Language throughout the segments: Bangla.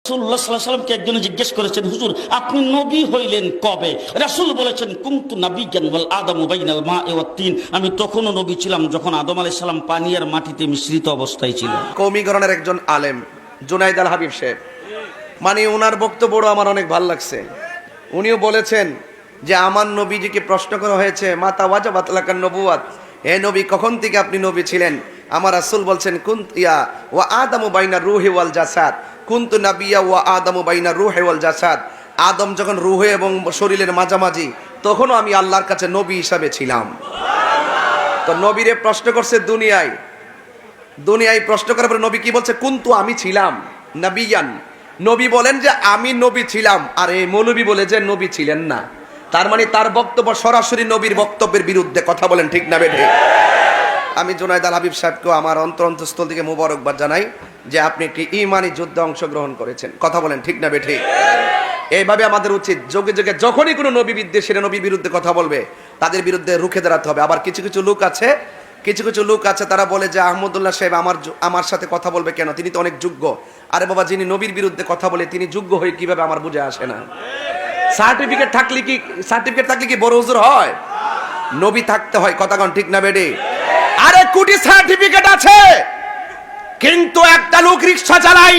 রাসূলুল্লাহ সাল্লাল্লাহু আলাইহি ওয়াসাল্লামকে একজন জিজ্ঞেস করেছেন, হুজুর আপনি নবী হইলেন কবে? রাসূল বলেছেন, কুনতু নাবিয়্যান ওয়াল আদামু বাইনাল মা'i ওয়াত তিন। আমি তখনও নবী ছিলাম যখন আদম আলাইহিস সালাম পানি আর মাটিতে মিশ্রিত অবস্থায় ছিলেন। কওমিগণের একজন আলেম জুনাইদ আল হাবিব সাহেব, মানে ওনার বক্তব্য আমার অনেক ভালো লাগছে। উনিও বলেছেন যে আমার নবীজিকে প্রশ্ন করা হয়েছে, মাতা ওয়াজাবাত লাকান নবুয়াত, হে নবী কখন থেকে আপনি নবী ছিলেন? আমার রাসূল বলছেন, কুনতিয়া ওয়া আদামু বাইনা রূহি ওয়াল জাসাদ, কুনতু নাবিয়্যা ওয়া আদামু বাইনা রূহি ওয়াল জাসাদ। আদম যখন রূহে এবং শরীরের মাঝামাঝি, তখনও আমি আল্লাহর কাছে নবী হিসাবে ছিলাম। তো নবীরে প্রশ্ন করছে দুনিয়ায় প্রশ্ন করার পরে নবী কি বলছে? কুনতু, আমি ছিলাম নাবিয়ান। নবী বলেন যে আমি নবী ছিলাম, আর এই মৌলবী বলে যে নবী ছিলেন না। তার মানে তার বক্তব্য সরাসরি নবীর বক্তব্যের বিরুদ্ধে। কথা বলেন ঠিক না বেঠিক? আমি জুনাইদ আল হাবিব সাহেবকেও আমার অন্তরস্থল থেকে মুবারকবাদ জানাই যে আপনি একটি ঈমানি যুদ্ধে অংশগ্রহণ করেছেন। কথা বলেন ঠিক না বেঠিক? এইভাবে আমাদের উচিত, যুগে যুগে যখনই কোনো নবী বিদ্বেষীরা নবীর বিরুদ্ধে কথা বলবে, তাদের বিরুদ্ধে রুখে দাঁড়াতে হবে। আবার কিছু কিছু লোক আছে তারা বলে যে আহমদুল্লাহ সাহেব আমার সাথে কথা বলবে কেন, তিনি তো অনেক যোগ্য। আরে বাবা, যিনি নবীর বিরুদ্ধে কথা বলে তিনি যোগ্য হয়ে কিভাবে আমার বুঝে আসে না। সার্টিফিকেট থাকলে কি বড় হুজুর হয়? নবী থাকতে হয়। কথা কোন ঠিক না বেডি? আরে কোটি সার্টিফিকেট আছে, কিন্তু একটা লোক রিকশা চালাই,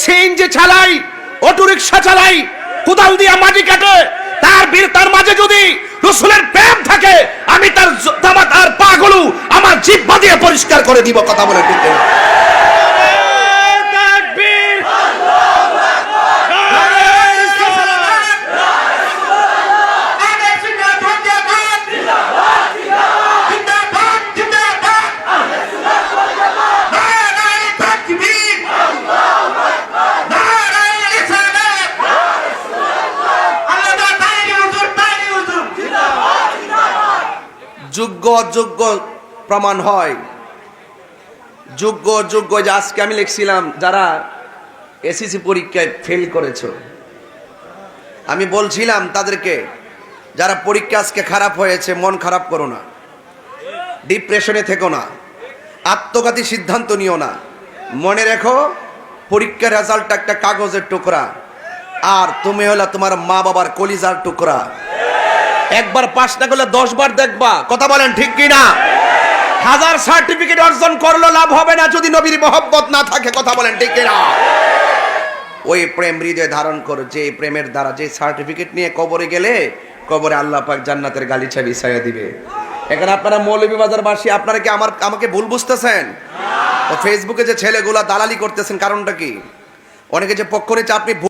সিএনজি চালাই, অটো রিকশা চালাই, কোদাল দিয়ে মাটি কাটে, তার মাঝে যদি রাসূলের প্রেম থাকে, আমি তার পাগুলো আমার জিহ্বা দিয়ে পরিষ্কার করে দিব। কথা বলে ঠিক না? যোগ্য অযোগ্য প্রমাণ হয়। যোগ্য অযোগ্য, যে আজকে আমি লিখছিলাম যারা এসএসসি পরীক্ষায় ফেল করেছো, আমি বলছিলাম তাদেরকে, যারা পরীক্ষা আজকে খারাপ হয়েছে, মন খারাপ করো না, ডিপ্রেশনে থেকো না, আত্মঘাতী সিদ্ধান্ত নিও না। মনে রেখো, পরীক্ষার রেজাল্ট একটা কাগজের টুকরা, আর তুমি হলো তোমার মা বাবার কলিজার টুকরা। একবার পাস না করলে 10 বার দেখবা। কথা বলেন ঠিক কি না? হাজার সার্টিফিকেট অর্জন করলো লাভ হবে না যদি নবীর মহব্বত না থাকে। কথা বলেন ঠিক কি না? ওই প্রেম হৃদয়ে ধারণ করো, যে প্রেমের দ্বারা, যে সার্টিফিকেট নিয়ে কবরে গেলে কবরে আল্লাহ পাক জান্নাতের গালিচা বিছাইয়া দিবে। এখানে আপনারা মৌলভীবাজারবাসী, আপনারা কি আমাকে ভুল বুঝতেছেন? তো ফেসবুকে যে ছেলেগুলা দালালি করতেছেন, কারণটা কি? অনেকে যে পক্ষ নিচ্ছে, আপনি